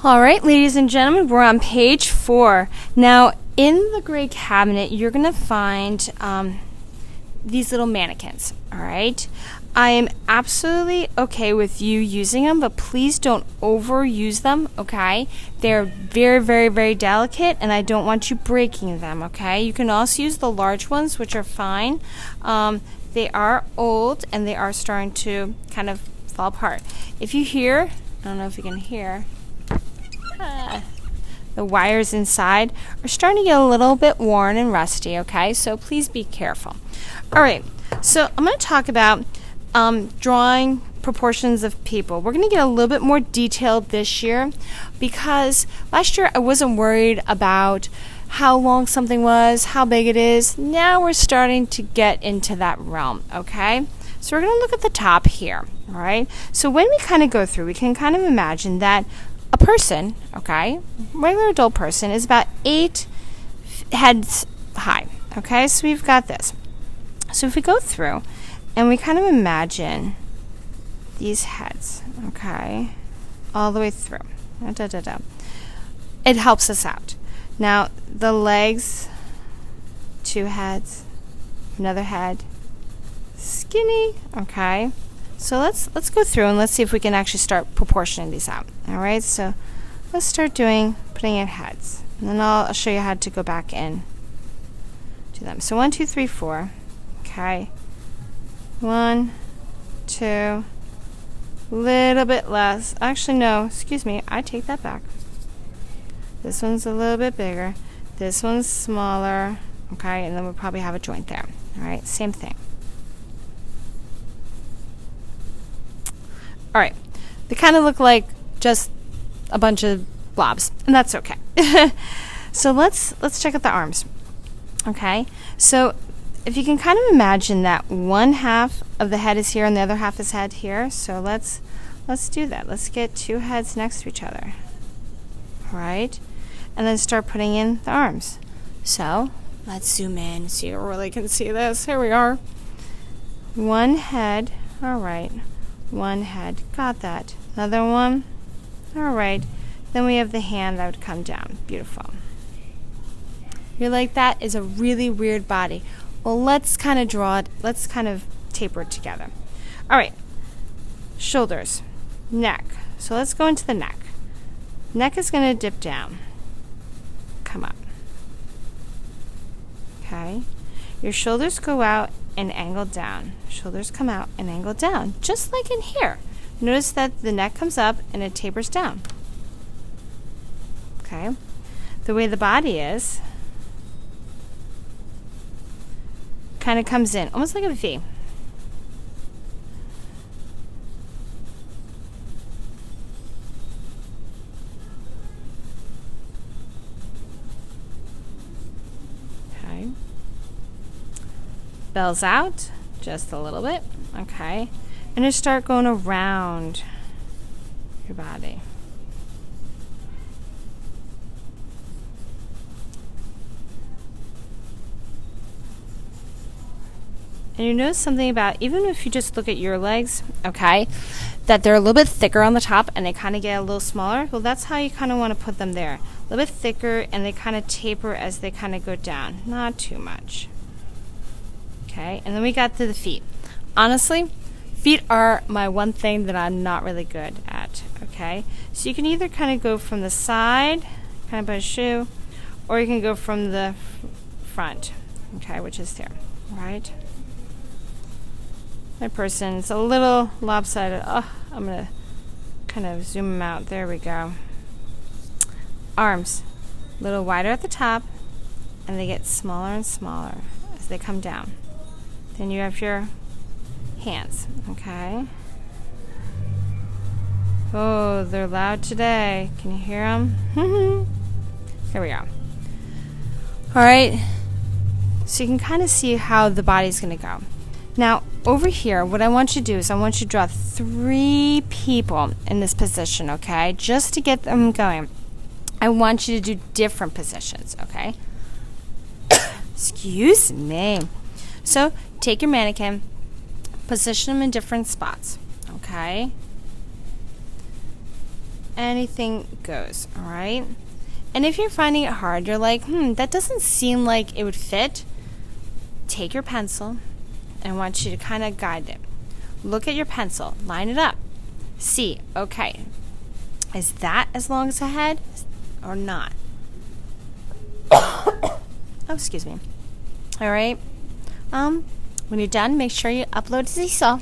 All right, ladies and gentlemen, we're on page 4. Now, in the gray cabinet, you're going to find these little mannequins, all right? I am absolutely okay with you using them, but please don't overuse them, okay? They're very, very, very delicate, and I don't want you breaking them, okay? You can also use the large ones, which are fine. They are old, and they are starting to kind of fall apart. If you hear, I don't know if you can hear, the wires inside are starting to get a little bit worn and rusty, okay? So please be careful. All right, so I'm going to talk about drawing proportions of people. We're going to get a little bit more detailed this year because last year I wasn't worried about how long something was, how big it is. Now we're starting to get into that realm, okay? So we're going to look at the top here, all right? So when we kind of go through, we can kind of imagine that a person, okay, regular adult person, is about 8 heads high, okay? So we've got this. So if we go through and we kind of imagine these heads, okay, all the way through, it helps us out. Now, the legs, 2 heads, another head, skinny, okay? So let's go through and let's see if we can actually start proportioning these out. All right, so let's start putting in heads, and then I'll show you how to go back in to them. So 1, 2, 3, 4. Okay, 1, 2. Little bit less. Actually, no. Excuse me. I take that back. This one's a little bit bigger. This one's smaller. Okay, and then we'll probably have a joint there. All right, same thing. All right, they kind of look like just a bunch of blobs, and that's okay. So let's check out the arms. Okay, so if you can kind of imagine that one half of the head is here and the other half is head here, so let's do that. Let's get 2 heads next to each other. All right, and then start putting in the arms. So let's zoom in so you really can see this. Here we are. 1 head. All right. 1 head. Got that. Another one. All right. Then we have the hand that would come down. Beautiful. You're like, that is a really weird body. Well, let's kind of draw it. Let's kind of taper it together. All right. Shoulders. Neck. So let's go into the neck. Neck is going to dip down. Come up. Okay. Your shoulders go out and angle down. Shoulders come out and angle down, just like in here. Notice that the neck comes up and it tapers down. Okay. The way the body is kind of comes in, almost like a V. Okay. Bells out just a little bit, okay, and just start going around your body. And you notice something about, even if you just look at your legs, okay, that they're a little bit thicker on the top and they kind of get a little smaller. Well, that's how you kind of want to put them there. A little bit thicker, and they kind of taper as they kind of go down. Not too much. Okay, and then we got to the feet. Honestly, feet are my one thing that I'm not really good at, okay? So you can either kind of go from the side, kind of put a shoe, or you can go from the front, okay, which is there, right? My person's a little lopsided. Oh, I'm going to kind of zoom them out. There we go. Arms, a little wider at the top, and they get smaller and smaller as they come down. Then you have your hands, okay? Oh, they're loud today. Can you hear them? Here we are. All right. So you can kind of see how the body's going to go. Now, over here, what I want you to do is I want you to draw 3 people in this position, okay? Just to get them going. I want you to do different positions, okay? Excuse me. So, take your mannequin, position them in different spots, okay? anything goes, all right? And if you're finding it hard, you're like, that doesn't seem like it would fit, take your pencil, and I want you to kind of guide it. Look at your pencil, line it up, see, okay, is that as long as a head or not? Oh, excuse me. All right. When you're done, make sure you upload to Seesaw.